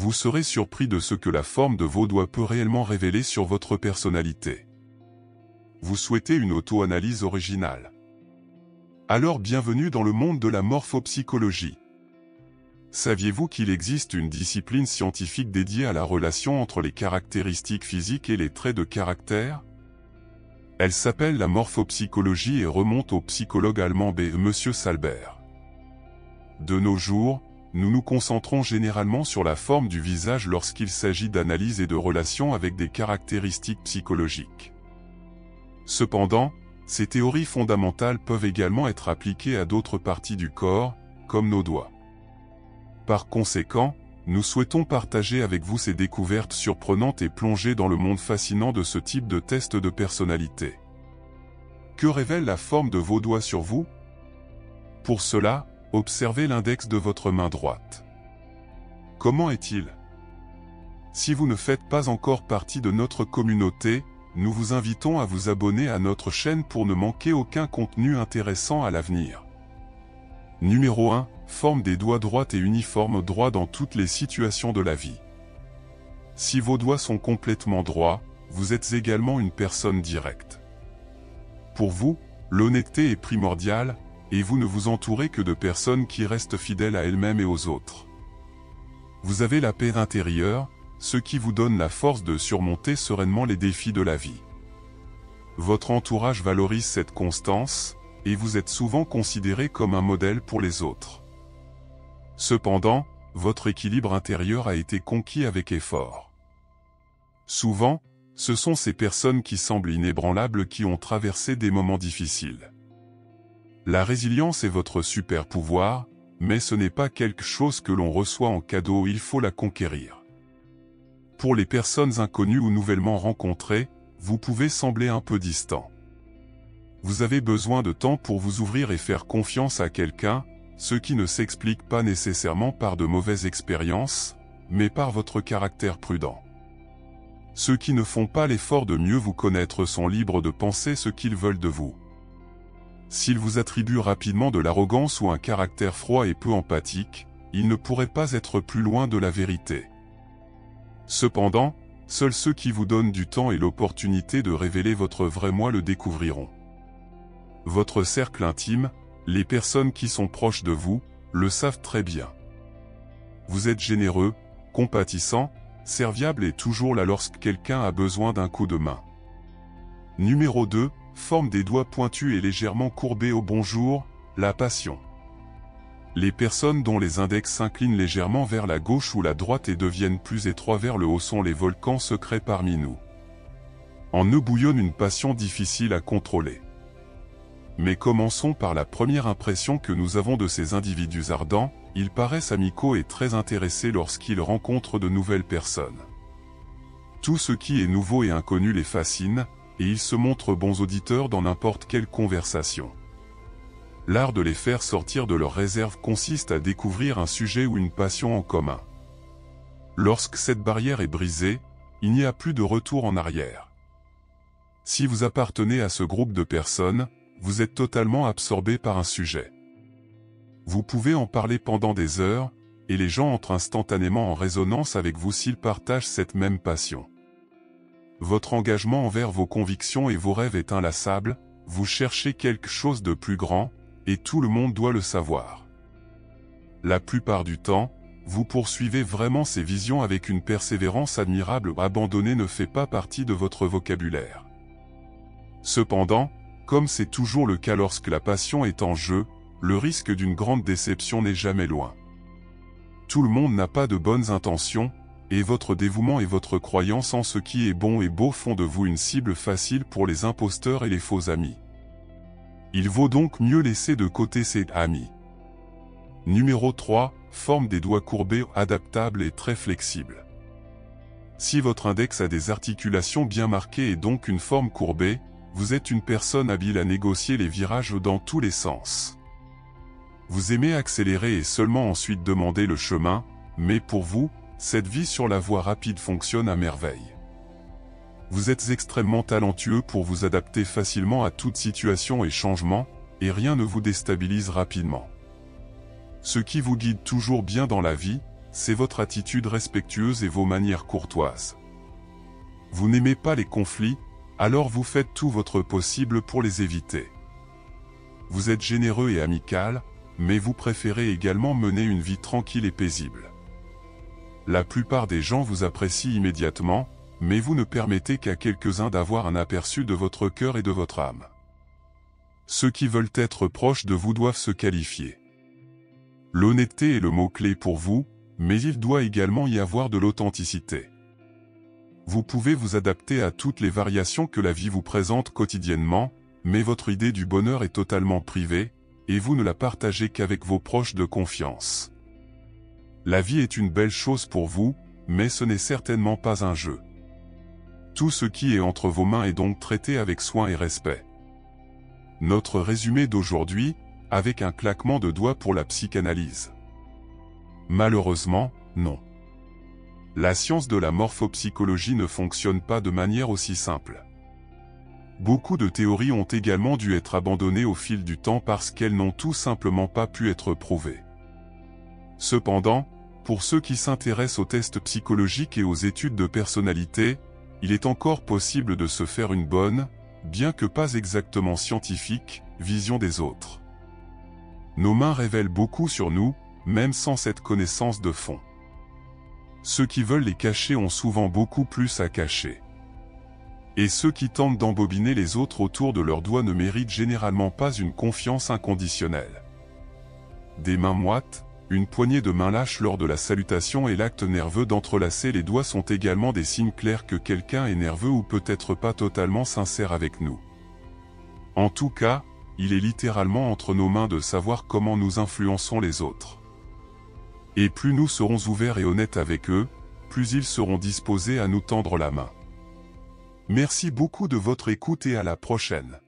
vous serez surpris de ce que la forme de vos doigts peut réellement révéler sur votre personnalité. Vous souhaitez une auto-analyse originale? Alors bienvenue dans le monde de la morphopsychologie. Saviez-vous qu'il existe une discipline scientifique dédiée à la relation entre les caractéristiques physiques et les traits de caractère? Elle s'appelle la morphopsychologie et remonte au psychologue allemand M. Salbert. De nos jours, nous nous concentrons généralement sur la forme du visage lorsqu'il s'agit d'analyse et de relations avec des caractéristiques psychologiques. Cependant, ces théories fondamentales peuvent également être appliquées à d'autres parties du corps, comme nos doigts. Par conséquent, nous souhaitons partager avec vous ces découvertes surprenantes et plonger dans le monde fascinant de ce type de test de personnalité. Que révèle la forme de vos doigts sur vous? Pour cela, observez l'index de votre main droite. Comment est-il? Si vous ne faites pas encore partie de notre communauté, nous vous invitons à vous abonner à notre chaîne pour ne manquer aucun contenu intéressant à l'avenir. Numéro 1. Forme des doigts droite et uniforme droit dans toutes les situations de la vie. Si vos doigts sont complètement droits, vous êtes également une personne directe. Pour vous, l'honnêteté est primordiale, et vous ne vous entourez que de personnes qui restent fidèles à elles-mêmes et aux autres. Vous avez la paix intérieure, ce qui vous donne la force de surmonter sereinement les défis de la vie. Votre entourage valorise cette constance, et vous êtes souvent considéré comme un modèle pour les autres. Cependant, votre équilibre intérieur a été conquis avec effort. Souvent, ce sont ces personnes qui semblent inébranlables qui ont traversé des moments difficiles. La résilience est votre super pouvoir, mais ce n'est pas quelque chose que l'on reçoit en cadeau, il faut la conquérir. Pour les personnes inconnues ou nouvellement rencontrées, vous pouvez sembler un peu distant. Vous avez besoin de temps pour vous ouvrir et faire confiance à quelqu'un, ce qui ne s'explique pas nécessairement par de mauvaises expériences, mais par votre caractère prudent. Ceux qui ne font pas l'effort de mieux vous connaître sont libres de penser ce qu'ils veulent de vous. S'ils vous attribuent rapidement de l'arrogance ou un caractère froid et peu empathique, ils ne pourraient pas être plus loin de la vérité. Cependant, seuls ceux qui vous donnent du temps et l'opportunité de révéler votre vrai moi le découvriront. Votre cercle intime, les personnes qui sont proches de vous, le savent très bien. Vous êtes généreux, compatissant, serviable et toujours là lorsque quelqu'un a besoin d'un coup de main. Numéro 2. Forme des doigts pointus et légèrement courbés au bonjour, la passion. Les personnes dont les index s'inclinent légèrement vers la gauche ou la droite et deviennent plus étroits vers le haut sont les volcans secrets parmi nous. En eux bouillonne une passion difficile à contrôler. Mais commençons par la première impression que nous avons de ces individus ardents, ils paraissent amicaux et très intéressés lorsqu'ils rencontrent de nouvelles personnes. Tout ce qui est nouveau et inconnu les fascine, et ils se montrent bons auditeurs dans n'importe quelle conversation. L'art de les faire sortir de leur réserve consiste à découvrir un sujet ou une passion en commun. Lorsque cette barrière est brisée, il n'y a plus de retour en arrière. Si vous appartenez à ce groupe de personnes, vous êtes totalement absorbé par un sujet. Vous pouvez en parler pendant des heures, et les gens entrent instantanément en résonance avec vous s'ils partagent cette même passion. Votre engagement envers vos convictions et vos rêves est inlassable, vous cherchez quelque chose de plus grand, et tout le monde doit le savoir. La plupart du temps, vous poursuivez vraiment ces visions avec une persévérance admirable. Abandonner ne fait pas partie de votre vocabulaire. Cependant, comme c'est toujours le cas lorsque la passion est en jeu, le risque d'une grande déception n'est jamais loin. Tout le monde n'a pas de bonnes intentions, et votre dévouement et votre croyance en ce qui est bon et beau font de vous une cible facile pour les imposteurs et les faux amis. Il vaut donc mieux laisser de côté ces amis. Numéro 3. Forme des doigts courbés, adaptable et très flexible. Si votre index a des articulations bien marquées et donc une forme courbée, vous êtes une personne habile à négocier les virages dans tous les sens. Vous aimez accélérer et seulement ensuite demander le chemin, mais pour vous, cette vie sur la voie rapide fonctionne à merveille. Vous êtes extrêmement talentueux pour vous adapter facilement à toute situation et changement, et rien ne vous déstabilise rapidement. Ce qui vous guide toujours bien dans la vie, c'est votre attitude respectueuse et vos manières courtoises. Vous n'aimez pas les conflits, alors vous faites tout votre possible pour les éviter. Vous êtes généreux et amical, mais vous préférez également mener une vie tranquille et paisible. La plupart des gens vous apprécient immédiatement, mais vous ne permettez qu'à quelques-uns d'avoir un aperçu de votre cœur et de votre âme. Ceux qui veulent être proches de vous doivent se qualifier. L'honnêteté est le mot-clé pour vous, mais il doit également y avoir de l'authenticité. Vous pouvez vous adapter à toutes les variations que la vie vous présente quotidiennement, mais votre idée du bonheur est totalement privée, et vous ne la partagez qu'avec vos proches de confiance. La vie est une belle chose pour vous, mais ce n'est certainement pas un jeu. Tout ce qui est entre vos mains est donc traité avec soin et respect. Notre résumé d'aujourd'hui, avec un claquement de doigts pour la psychanalyse. Malheureusement, non. La science de la morphopsychologie ne fonctionne pas de manière aussi simple. Beaucoup de théories ont également dû être abandonnées au fil du temps parce qu'elles n'ont tout simplement pas pu être prouvées. Cependant, pour ceux qui s'intéressent aux tests psychologiques et aux études de personnalité, il est encore possible de se faire une bonne, bien que pas exactement scientifique, vision des autres. Nos mains révèlent beaucoup sur nous, même sans cette connaissance de fond. Ceux qui veulent les cacher ont souvent beaucoup plus à cacher. Et ceux qui tentent d'embobiner les autres autour de leurs doigts ne méritent généralement pas une confiance inconditionnelle. Des mains moites, une poignée de main lâche lors de la salutation et l'acte nerveux d'entrelacer les doigts sont également des signes clairs que quelqu'un est nerveux ou peut-être pas totalement sincère avec nous. En tout cas, il est littéralement entre nos mains de savoir comment nous influençons les autres. Et plus nous serons ouverts et honnêtes avec eux, plus ils seront disposés à nous tendre la main. Merci beaucoup de votre écoute et à la prochaine.